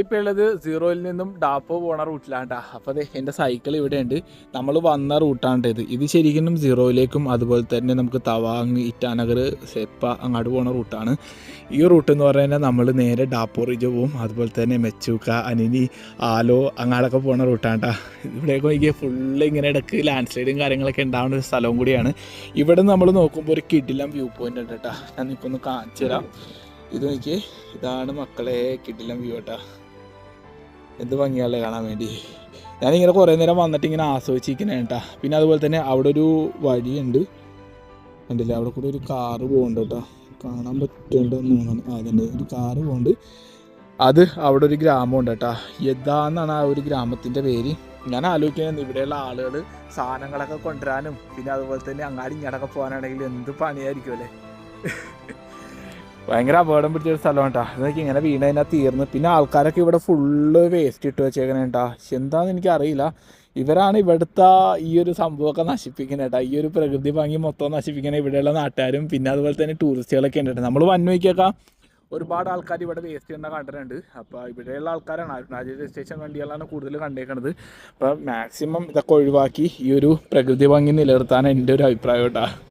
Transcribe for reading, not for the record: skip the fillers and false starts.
ഇപ്പോൾ ഉള്ളത് സീറോയിൽ നിന്നും ഡാപ്പോ പോണ റൂട്ടിലാണ്. അപ്പോൾ അതെ എൻ്റെ സൈക്കിൾ ഇവിടെ ഉണ്ട്. നമ്മൾ വന്ന റൂട്ടാണ് ഇത് ശരിക്കും സീറോയിലേക്കും അതുപോലെ തന്നെ നമുക്ക് തവാങ്, ഇറ്റാനഗർ, സെപ്പ അങ്ങോട്ട് പോണ റൂട്ടാണ്. ഈ റൂട്ട് എന്ന് പറഞ്ഞാൽ നമ്മൾ നേരെ ഡാപ്പോ റിജ് പോവും. അതുപോലെ തന്നെ മെച്ചൂക്ക, അനിനി, ആലോ അങ്ങോട്ടൊക്കെ പോണ റൂട്ടാണ്. ഇവിടേക്ക് നോക്കിയാൽ ഫുള്ള് ഇങ്ങനെ ഇടയ്ക്ക് ലാൻഡ് സ്ലൈഡും കാര്യങ്ങളൊക്കെ ഉണ്ടാവുന്ന ഒരു സ്ഥലവും കൂടിയാണ്. ഇവിടെ നമ്മൾ നോക്കുമ്പോൾ ഒരു കിടിലം വ്യൂ പോയിൻ്റ് ഉണ്ട് കേട്ടോ. ഞാൻ ഇപ്പോൾ ഒന്ന് കാണിച്ചു തരാം. ഇത് നോക്കിയേ, ഇതാണ് മക്കളെ കിടിലം വ്യൂ കേട്ടോ. എന്ത് ഭംഗിയാളെ കാണാൻ വേണ്ടി. ഞാനിങ്ങനെ കുറേ നേരം വന്നിട്ട് ഇങ്ങനെ ആസ്വദിച്ചിരിക്കുന്നത് കേട്ടോ. പിന്നെ അതുപോലെ തന്നെ അവിടെ ഒരു വഴിയുണ്ട് കണ്ടില്ല, അവിടെ കൂടെ ഒരു കാറ് പോകുന്നുണ്ട് കേട്ടോ. കാണാൻ പറ്റുന്നുണ്ടെന്ന് തോന്നുന്നു. അതുണ്ട്, ഒരു കാറ് പോകുന്നുണ്ട്. അത് അവിടെ ഒരു ഗ്രാമമുണ്ട് കേട്ടോ. യഥാന്നാണ് ആ ഒരു ഗ്രാമത്തിൻ്റെ പേര്. ഞാൻ ആലോചിക്കുന്നത് ഇവിടെയുള്ള ആളുകൾ സാധനങ്ങളൊക്കെ കൊണ്ടുവരാനും പിന്നെ അതുപോലെ തന്നെ അങ്ങാടി ഇങ്ങോട്ടൊക്കെ പോകാനാണെങ്കിൽ എന്ത് പണിയായിരിക്കും അല്ലേ. ഭയങ്കര അപകടം പിടിച്ചൊരു സ്ഥലമാണ് കേട്ടോ. അതൊക്കെ ഇങ്ങനെ വീണതിനാ തീർന്ന്. പിന്നെ ആൾക്കാരൊക്കെ ഇവിടെ ഫുള്ള് വേസ്റ്റ് ഇട്ട് വെച്ചേക്കണേ കേട്ടോ. എന്താണെന്ന് എനിക്കറിയില്ല. ഇവരാണ് ഇവിടുത്തെ ഈ ഒരു സംഭവമൊക്കെ നശിപ്പിക്കുന്നത് കേട്ടോ. ഈ ഒരു പ്രകൃതി ഭംഗി മൊത്തം നശിപ്പിക്കണ ഇവിടെയുള്ള നാട്ടുകാരും പിന്നെ അതുപോലെ തന്നെ ടൂറിസ്റ്റുകളൊക്കെ ഉണ്ട് കേട്ടോ. നമ്മൾ വന്നോക്കിയൊക്കെ ഒരുപാട് ആൾക്കാർ ഇവിടെ വേസ്റ്റ് ചെയ്യുന്ന കണ്ടിട്ടുണ്ട്. അപ്പോൾ ഇവിടെയുള്ള ആൾക്കാരാണ് അരുണാചൽ രജിസ്ട്രേഷൻ വണ്ടികളാണ് കൂടുതൽ കണ്ടേക്കുന്നത്. അപ്പോൾ മാക്സിമം ഇതൊക്കെ ഒഴിവാക്കി ഈ ഒരു പ്രകൃതി ഭംഗി നിലനിർത്താൻ എൻ്റെ ഒരു അഭിപ്രായം കേട്ടോ.